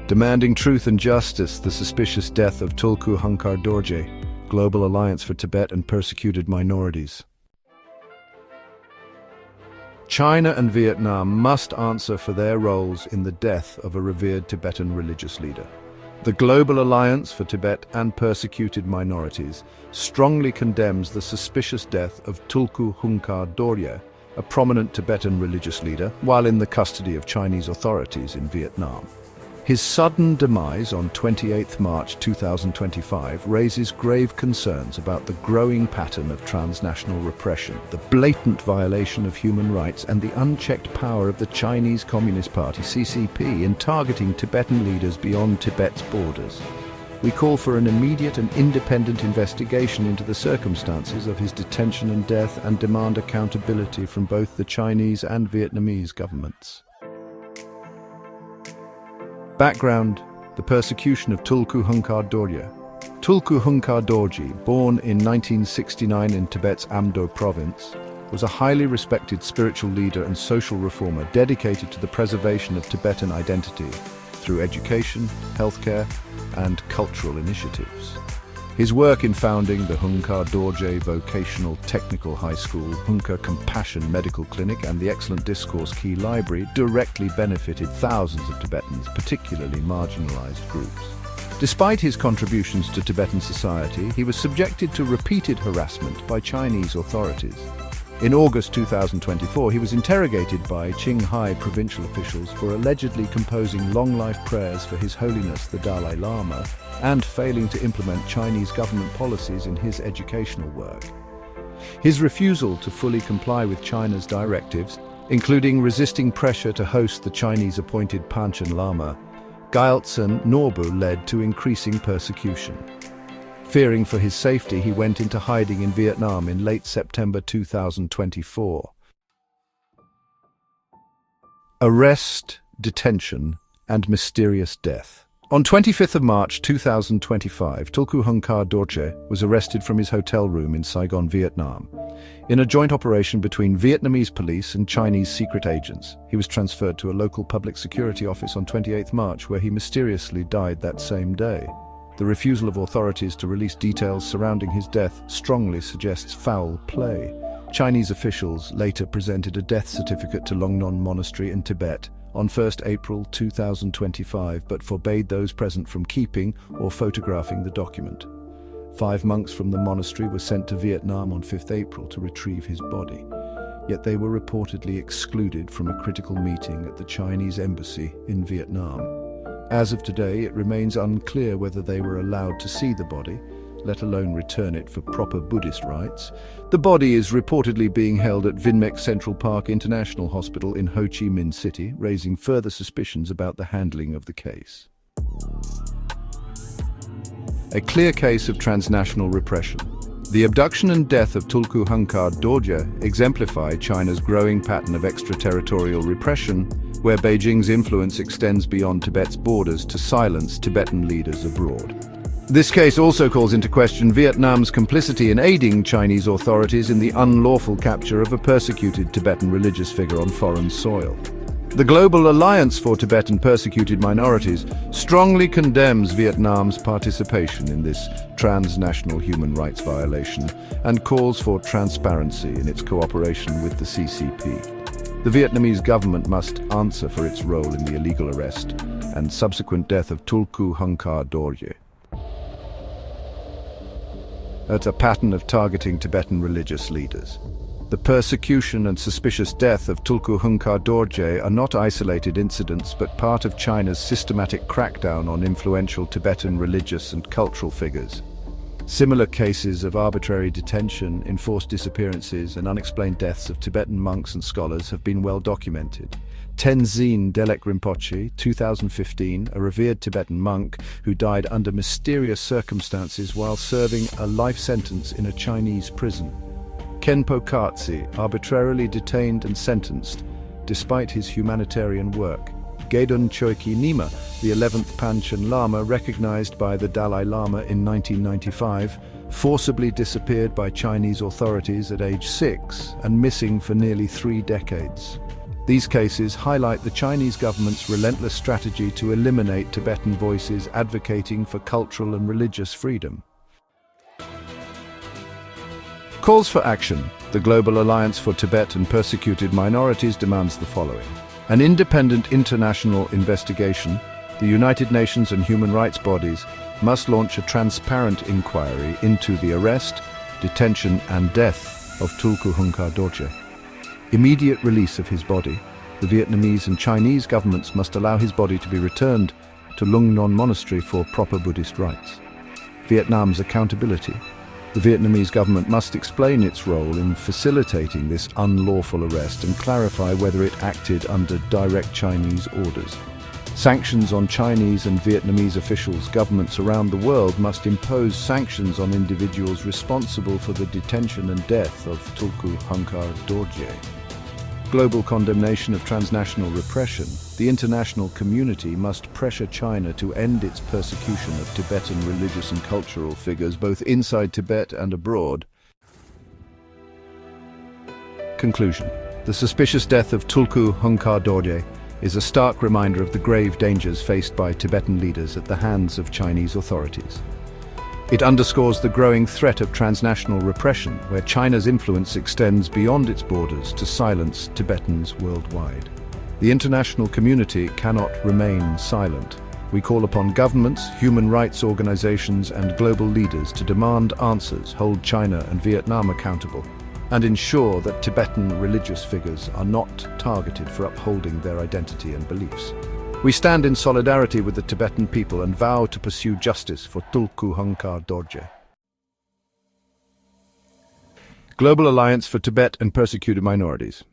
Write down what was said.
Demanding truth and justice, the suspicious death of Tulku Hungkar Dorje, Global Alliance for Tibet and Persecuted Minorities. China and Vietnam must answer for their roles in the death of a revered Tibetan religious leader. The Global Alliance for Tibet and Persecuted Minorities strongly condemns the suspicious death of Tulku Hungkar Dorje, a prominent Tibetan religious leader, while in the custody of Chinese authorities in Vietnam. His sudden demise on 28 March 2025 raises grave concerns about the growing pattern of transnational repression, the blatant violation of human rights, and the unchecked power of the Chinese Communist Party (CCP) in targeting Tibetan leaders beyond Tibet's borders. We call for an immediate and independent investigation into the circumstances of his detention and death and demand accountability from both the Chinese and Vietnamese governments. Background: the persecution of Tulku Hungkar Dorje. Tulku Hungkar Dorje, born in 1969 in Tibet's Amdo province, was a highly respected spiritual leader and social reformer dedicated to the preservation of Tibetan identity through education, healthcare, and cultural initiatives. His work in founding the Hungkar Dorje Vocational Technical High School, Hungkar Compassion Medical Clinic, and the Excellent Discourse Key Library directly benefited thousands of Tibetans, particularly marginalised groups. Despite his contributions to Tibetan society, he was subjected to repeated harassment by Chinese authorities. In August 2024, he was interrogated by Qinghai provincial officials for allegedly composing long-life prayers for His Holiness the Dalai Lama and failing to implement Chinese government policies in his educational work. His refusal to fully comply with China's directives, including resisting pressure to host the Chinese-appointed Panchen Lama, Gyaltsen Norbu, led to increasing persecution. Fearing for his safety, he went into hiding in Vietnam in late September 2024. Arrest, detention, and mysterious death. On 25 March 2025, Tulku Hungkar Dorje was arrested from his hotel room in Saigon, Vietnam. In a joint operation between Vietnamese police and Chinese secret agents, he was transferred to a local public security office on 28 March, where he mysteriously died that same day. The refusal of authorities to release details surrounding his death strongly suggests foul play. Chinese officials later presented a death certificate to Longnon Monastery in Tibet on 1 April 2025, but forbade those present from keeping or photographing the document. 5 monks from the monastery were sent to Vietnam on 5 April to retrieve his body, yet they were reportedly excluded from a critical meeting at the Chinese embassy in Vietnam. As of today, it remains unclear whether they were allowed to see the body, let alone return it for proper Buddhist rites. The body is reportedly being held at Vinmec Central Park International Hospital in Ho Chi Minh City, raising further suspicions about the handling of the case. A clear case of transnational repression. The abduction and death of Tulku Hungkar Dorje exemplify China's growing pattern of extraterritorial repression, where Beijing's influence extends beyond Tibet's borders to silence Tibetan leaders abroad. This case also calls into question Vietnam's complicity in aiding Chinese authorities in the unlawful capture of a persecuted Tibetan religious figure on foreign soil. The Global Alliance for Tibet and Persecuted Minorities strongly condemns Vietnam's participation in this transnational human rights violation and calls for transparency in its cooperation with the CCP. The Vietnamese government must answer for its role in the illegal arrest and subsequent death of Tulku Hungkar Dorje. It's a pattern of targeting Tibetan religious leaders. The persecution and suspicious death of Tulku Hungkar Dorje are not isolated incidents, but part of China's systematic crackdown on influential Tibetan religious and cultural figures. Similar cases of arbitrary detention, enforced disappearances, and unexplained deaths of Tibetan monks and scholars have been well documented. Tenzin Delek Rinpoche, 2015, a revered Tibetan monk who died under mysterious circumstances while serving a life sentence in a Chinese prison. Khenpo Katsi, arbitrarily detained and sentenced, despite his humanitarian work. Gedun Choeki Nima, the 11th Panchen Lama, recognized by the Dalai Lama in 1995, forcibly disappeared by Chinese authorities at age 6 and missing for nearly 3 decades. These cases highlight the Chinese government's relentless strategy to eliminate Tibetan voices advocating for cultural and religious freedom. Calls for action. The Global Alliance for Tibet and Persecuted Minorities demands the following: an independent international investigation. The United Nations and human rights bodies must launch a transparent inquiry into the arrest, detention and death of Tulku Hungkar Dorje. Immediate release of his body. The Vietnamese and Chinese governments must allow his body to be returned to Lung Non Monastery for proper Buddhist rites. Vietnam's accountability. The Vietnamese government must explain its role in facilitating this unlawful arrest and clarify whether it acted under direct Chinese orders. Sanctions on Chinese and Vietnamese officials. Governments around the world must impose sanctions on individuals responsible for the detention and death of Tulku Hungkar Dorje. Global condemnation of transnational repression. The international community must pressure China to end its persecution of Tibetan religious and cultural figures both inside Tibet and abroad. Conclusion. The suspicious death of Tulku Hungkar Dorje is a stark reminder of the grave dangers faced by Tibetan leaders at the hands of Chinese authorities. It underscores the growing threat of transnational repression, where China's influence extends beyond its borders to silence Tibetans worldwide. The international community cannot remain silent. We call upon governments, human rights organizations, and global leaders to demand answers, hold China and Vietnam accountable, and ensure that Tibetan religious figures are not targeted for upholding their identity and beliefs. We stand in solidarity with the Tibetan people and vow to pursue justice for Tulku Hungkar Dorje. Global Alliance for Tibet and Persecuted Minorities.